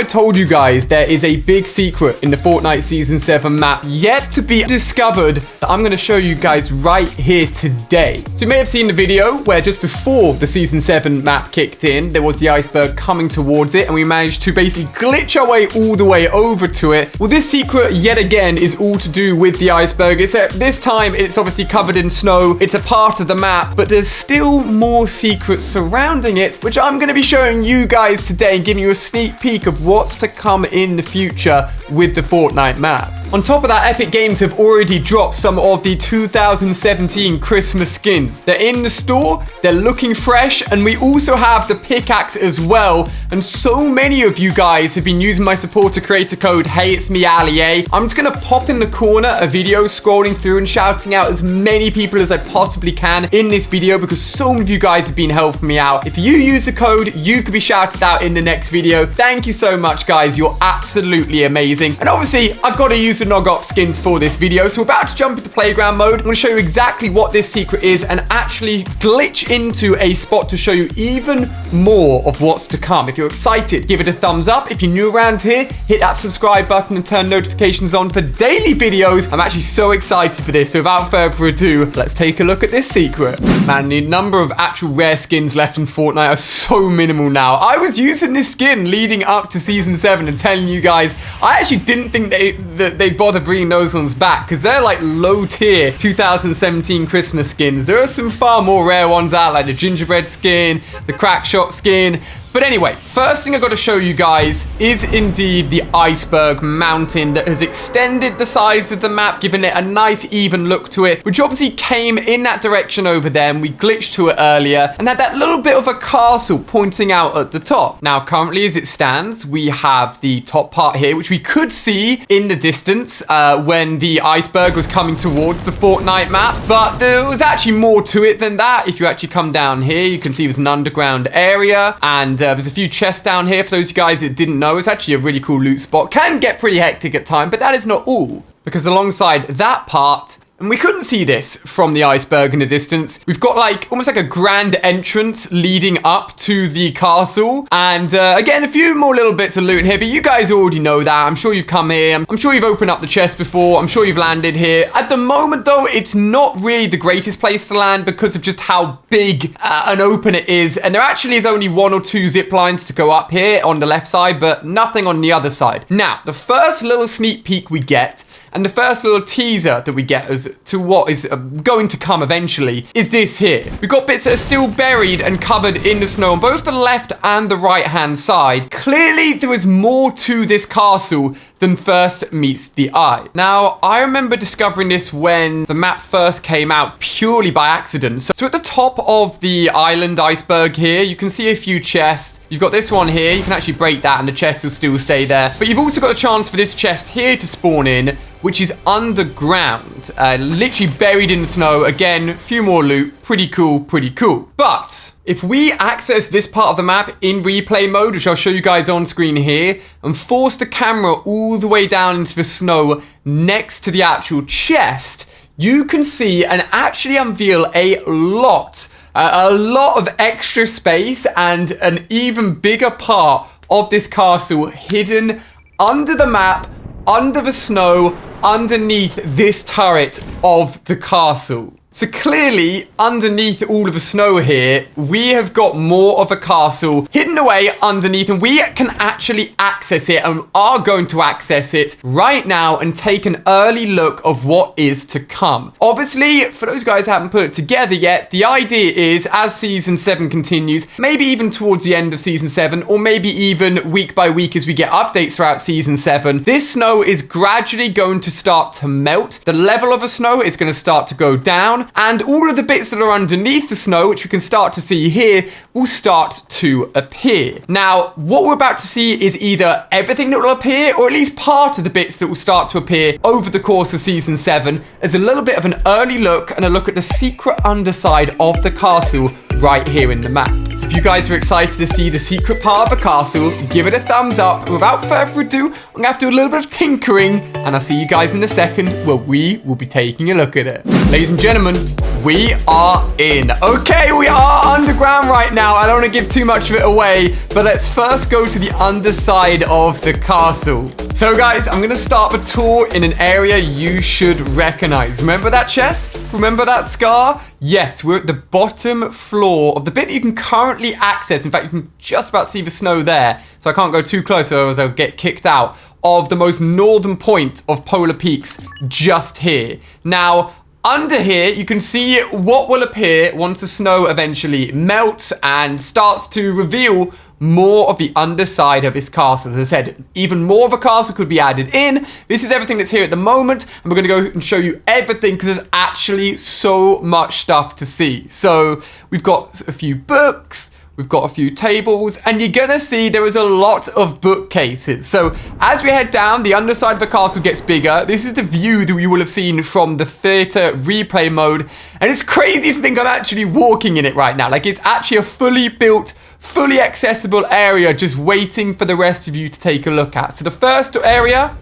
I told you guys there is a big secret in the Fortnite Season 7 map yet to be discovered that I'm going to show you guys right here today. So you may have seen the video where just before the Season 7 map kicked in, there was the iceberg coming towards it, and we managed to basically glitch our way all the way over to it. Well, this secret yet again is all to do with the iceberg, except this time it's obviously covered in snow. It's a part of the map, but there's still more secrets surrounding it, which I'm going to be showing you guys today and giving you a sneak peek of what's to come in the future with the Fortnite map. On top of that, Epic Games have already dropped some of the 2017 Christmas skins. They're in the store, they're looking fresh, and we also have the pickaxe as well. And so many of you guys have been using my supporter creator code, Hey It's Me Ali A. I'm just gonna pop in the corner a video scrolling through and shouting out as many people as I possibly can in this video, because so many of you guys have been helping me out. If you use the code, you could be shouted out in the next video. Thank you so much, guys. You're absolutely amazing. And obviously, I've got to use the Nog Op skins for this video, so we're about to jump into playground mode. I'm going to show you exactly what this secret is and actually glitch into a spot to show you even more of what's to come. If you're excited, give it a thumbs up. If you're new around here, hit that subscribe button and turn notifications on for daily videos. I'm actually so excited for this, so without further ado, let's take a look at this secret. Man, the number of actual rare skins left in Fortnite are so minimal now. I was using this skin leading up to Season 7 and telling you guys, I actually didn't think they'd bother bringing those ones back, because they're like low tier 2017 Christmas skins. There are some far more rare ones out, like the gingerbread skin, the crack shot skin. But anyway, first thing I got to show you guys is indeed the iceberg mountain that has extended the size of the map, giving it a nice even look to it, which obviously came in that direction over there, and we glitched to it earlier, and had that little bit of a castle pointing out at the top. Now, currently as it stands, we have the top part here, which we could see in the distance when the iceberg was coming towards the Fortnite map, but there was actually more to it than that. If you actually come down here, you can see there's an underground area, and there's a few chests down here. For those of you guys that didn't know, it's actually a really cool loot spot. Can get pretty hectic at times, but that is not all. Because alongside that part, and we couldn't see this from the iceberg in the distance, we've got like almost like a grand entrance leading up to the castle. And again, a few more little bits of loot in here, but you guys already know that. I'm sure you've come here. I'm sure you've opened up the chest before. I'm sure you've landed here. At the moment, though, it's not really the greatest place to land because of just how big and open it is. And there actually is only 1 or 2 zip lines to go up here on the left side, but nothing on the other side. Now, the first little sneak peek we get, and the first little teaser that we get as to what is going to come eventually is this here. We've got bits that are still buried and covered in the snow on both the left and the right-hand side. Clearly, there is more to this castle than first meets the eye. Now, I remember discovering this when the map first came out purely by accident. So at the top of the island iceberg here, you can see a few chests. You've got this one here. You can actually break that and the chest will still stay there. But you've also got a chance for this chest here to spawn in, which is underground, literally buried in the snow. Again, a few more loot. Pretty cool, pretty cool. But if we access this part of the map in replay mode, which I'll show you guys on screen here, and force the camera all the way down into the snow next to the actual chest, you can see and actually unveil a lot of extra space and an even bigger part of this castle hidden under the map, under the snow, underneath this turret of the castle. So clearly, underneath all of the snow here, we have got more of a castle hidden away underneath, and we can actually access it and are going to access it right now and take an early look of what is to come. Obviously, for those guys who haven't put it together yet, the idea is as Season 7 continues, maybe even towards the end of Season 7, or maybe even week by week as we get updates throughout Season 7, this snow is gradually going to start to melt. The level of the snow is going to start to go down, and all of the bits that are underneath the snow, which we can start to see here, will start to appear. Now, what we're about to see is either everything that will appear, or at least part of the bits that will start to appear over the course of Season 7, as a little bit of an early look and a look at the secret underside of the castle right here in the map. So if you guys are excited to see the secret part of the castle, give it a thumbs up. Without further ado, I'm going to have to do a little bit of tinkering, and I'll see you guys in a second where we will be taking a look at it. Ladies and gentlemen, we are in. Okay, we are underground right now. I don't want to give too much of it away, but let's first go to the underside of the castle. So guys, I'm going to start the tour in an area you should recognize. Remember that chest? Remember that scar? Yes, we're at the bottom floor of the bit that you can currently access. In fact, you can just about see the snow there, so I can't go too close otherwise I'll get kicked out, of the most northern point of Polar Peaks just here. Now, under here, you can see what will appear once the snow eventually melts and starts to reveal more of the underside of this castle. As I said, even more of a castle could be added in. This is everything that's here at the moment, and we're going to go and show you everything because there's actually so much stuff to see. So we've got a few books, we've got a few tables, and you're gonna see there is a lot of bookcases. So as we head down, the underside of the castle gets bigger. This is the view that you will have seen from the theater replay mode, and it's crazy to think I'm actually walking in it right now. Like, it's actually a fully built, fully accessible area just waiting for the rest of you to take a look at. So the first area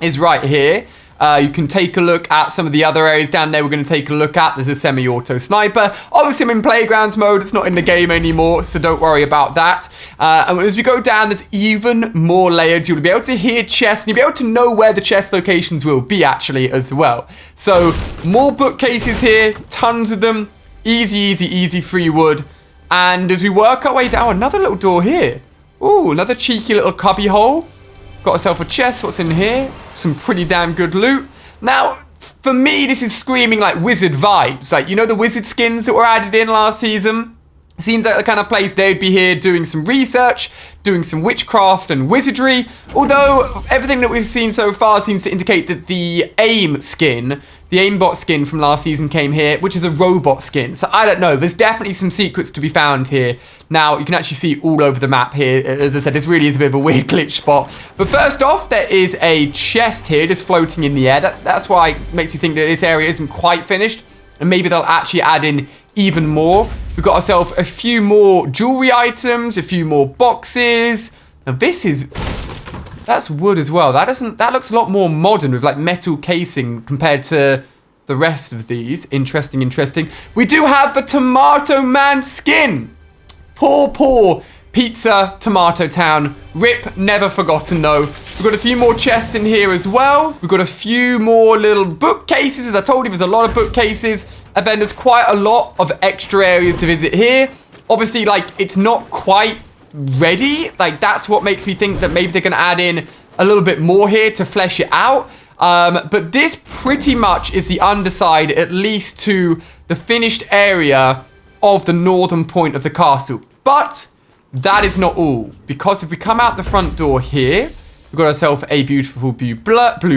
is right here. You can take a look at some of the other areas down there we're going to take a look at. There's a semi-auto sniper. Obviously, I'm in playgrounds mode. It's not in the game anymore, so don't worry about that. And as we go down, there's even more layers. You'll be able to hear chests, and you'll be able to know where the chest locations will be, actually, as well. So, more bookcases here. Tons of them. Easy, easy, easy free wood. And as we work our way down, another little door here. Ooh, another cheeky little cubby hole. Got ourselves a chest. What's in here? Some pretty damn good loot. Now, for me, this is screaming like wizard vibes. Like, you know the wizard skins that were added in last season? Seems like the kind of place they'd be here doing some research, doing some witchcraft and wizardry. Although, everything that we've seen so far seems to indicate that the aim skin, the aimbot skin from last season came here, which is a robot skin. So I don't know. There's definitely some secrets to be found here. Now, you can actually see all over the map here. As I said, this really is a bit of a weird glitch spot. But first off, there is a chest here just floating in the air. That's why it makes me think that this area isn't quite finished. And maybe they'll actually add in even more. We've got ourselves a few more jewelry items, a few more boxes. Now that's wood as well. That looks a lot more modern with like metal casing compared to the rest of these. Interesting, interesting. We do have the Tomato Man skin. Poor Pizza Tomato Town. Rip, never forgotten though. We've got a few more chests in here as well. We've got a few more little bookcases. As I told you, there's a lot of bookcases. And then there's quite a lot of extra areas to visit here. Obviously, like, it's not quite ready. Like, that's what makes me think that maybe they're going to add in a little bit more here to flesh it out. But this pretty much is the underside, at least to the finished area of the northern point of the castle. But that is not all, because if we come out the front door here, we've got ourselves a beautiful blue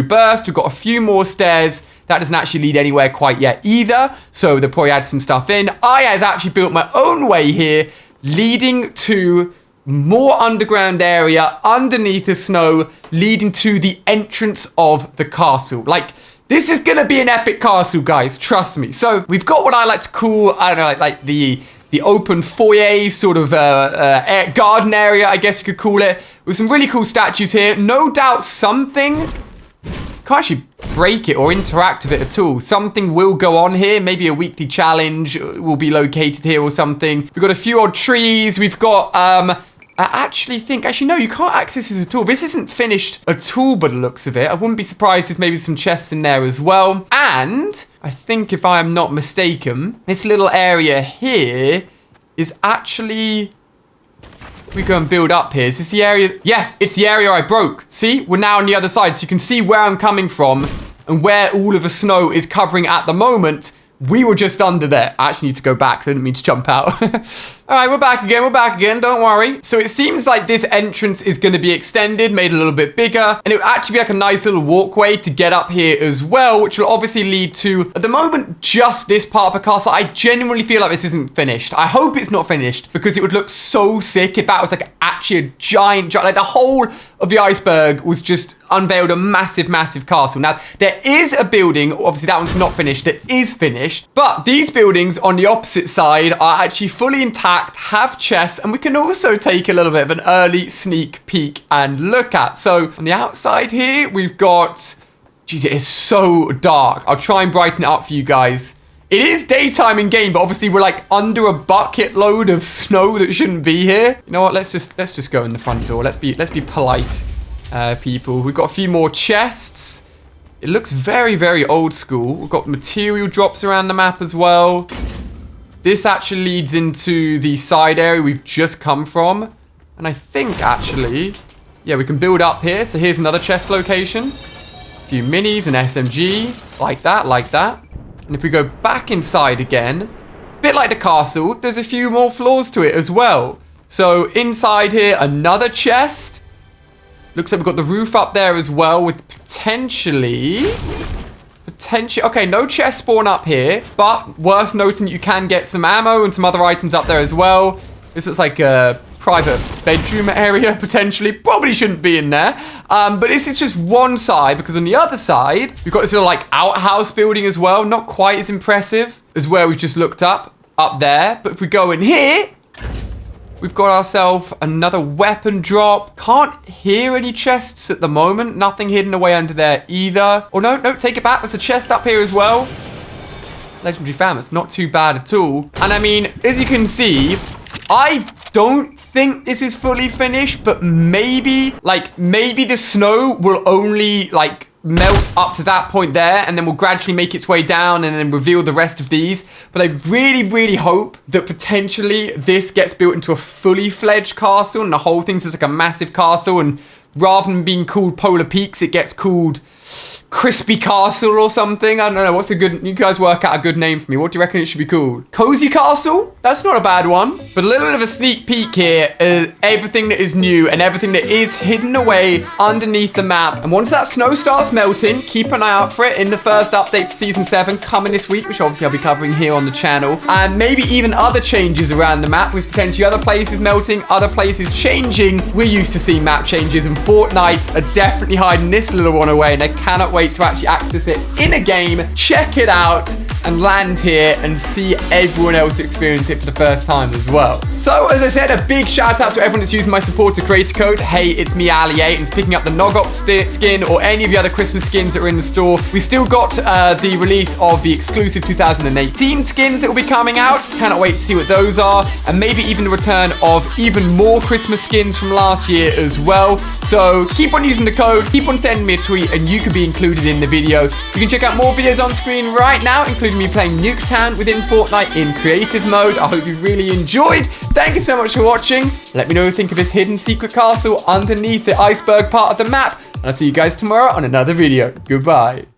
burst. We've got a few more stairs. That doesn't actually lead anywhere quite yet either, so they'll probably add some stuff in. I have actually built my own way here, leading to more underground area underneath the snow, leading to the entrance of the castle. Like, this is gonna be an epic castle, guys, trust me. So we've got what I like to call, I don't know, like the open foyer, sort of garden area, I guess you could call it, with some really cool statues here. No doubt something, can't actually break it or interact with it at all. Something will go on here. Maybe a weekly challenge will be located here or something. We've got a few odd trees. We've got, I actually no, you can't access this at all. This isn't finished at all by the looks of it. I wouldn't be surprised if maybe some chests in there as well. And I think if I am not mistaken, this little area here is actually, if we go and build up here, is this the area? Yeah, it's the area I broke. See, we're now on the other side, so you can see where I'm coming from and where all of the snow is covering at the moment. We were just under there. I actually need to go back. I didn't mean to jump out. All right, we're back again. Don't worry. So it seems like this entrance is going to be extended, made a little bit bigger. And it will actually be like a nice little walkway to get up here as well, which will obviously lead to, at the moment, just this part of the castle. I genuinely feel like this isn't finished. I hope it's not finished, because it would look so sick if that was like actually a giant, like the whole of the iceberg was just unveiled a massive, massive castle. Now, there is a building, obviously that one's not finished, that is finished, but these buildings on the opposite side are actually fully intact, have chests, and we can also take a little bit of an early sneak peek and look at. So, on the outside here, we've got, geez, it is so dark. I'll try and brighten it up for you guys. It is daytime in game, but obviously we're like under a bucket load of snow that shouldn't be here. You know what? Let's just go in the front door. Let's be polite, people. We've got a few more chests. It looks very, very old school. We've got material drops around the map as well. This actually leads into the side area we've just come from. And I think actually, yeah, we can build up here. So here's another chest location. A few minis and SMG. Like that, like that. And if we go back inside again, a bit like the castle, there's a few more floors to it as well. So inside here, another chest. Looks like we've got the roof up there as well with potentially... Okay, no chest spawn up here, but worth noting you can get some ammo and some other items up there as well. This looks like a private bedroom area, potentially. Probably shouldn't be in there. But this is just one side, because on the other side, we've got this little like outhouse building as well. Not quite as impressive as where we've just looked up there. But if we go in here, we've got ourselves another weapon drop. Can't hear any chests at the moment. Nothing hidden away under there either. Oh, no, take it back. There's a chest up here as well. Legendary Famous, not too bad at all. And I mean, as you can see, I don't think this is fully finished, but maybe the snow will only like melt up to that point there, and then will gradually make its way down and then reveal the rest of these. But I really, really hope that potentially this gets built into a fully fledged castle and the whole thing's just like a massive castle, and rather than being called Polar Peaks, it gets called Crispy Castle or something. I don't know. What's a good... You guys work out a good name for me. What do you reckon it should be called? Cozy Castle? That's not a bad one. But a little bit of a sneak peek here is everything that is new and everything that is hidden away underneath the map. And once that snow starts melting, keep an eye out for it in the first update for Season 7 coming this week, which obviously I'll be covering here on the channel. And maybe even other changes around the map with potentially other places melting, other places changing. We're used to seeing map changes, and Fortnite are definitely hiding this little one away, and I cannot wait to actually access it in a game, check it out, and land here and see everyone else experience it for the first time as well. So, as I said, a big shout out to everyone that's using my supporter creator code. Hey, it's me, Ali8, and it's picking up the Nogop skin or any of the other Christmas skins that are in the store. We still got the release of the exclusive 2018 skins that will be coming out. Cannot wait to see what those are, and maybe even the return of even more Christmas skins from last year as well. So, keep on using the code, keep on sending me a tweet, and you could be included in the video. You can check out more videos on screen right now, including me playing Nuketown within Fortnite in creative mode. I hope you really enjoyed. Thank you so much for watching. Let me know what you think of this hidden secret castle underneath the iceberg part of the map. And I'll see you guys tomorrow on another video. Goodbye.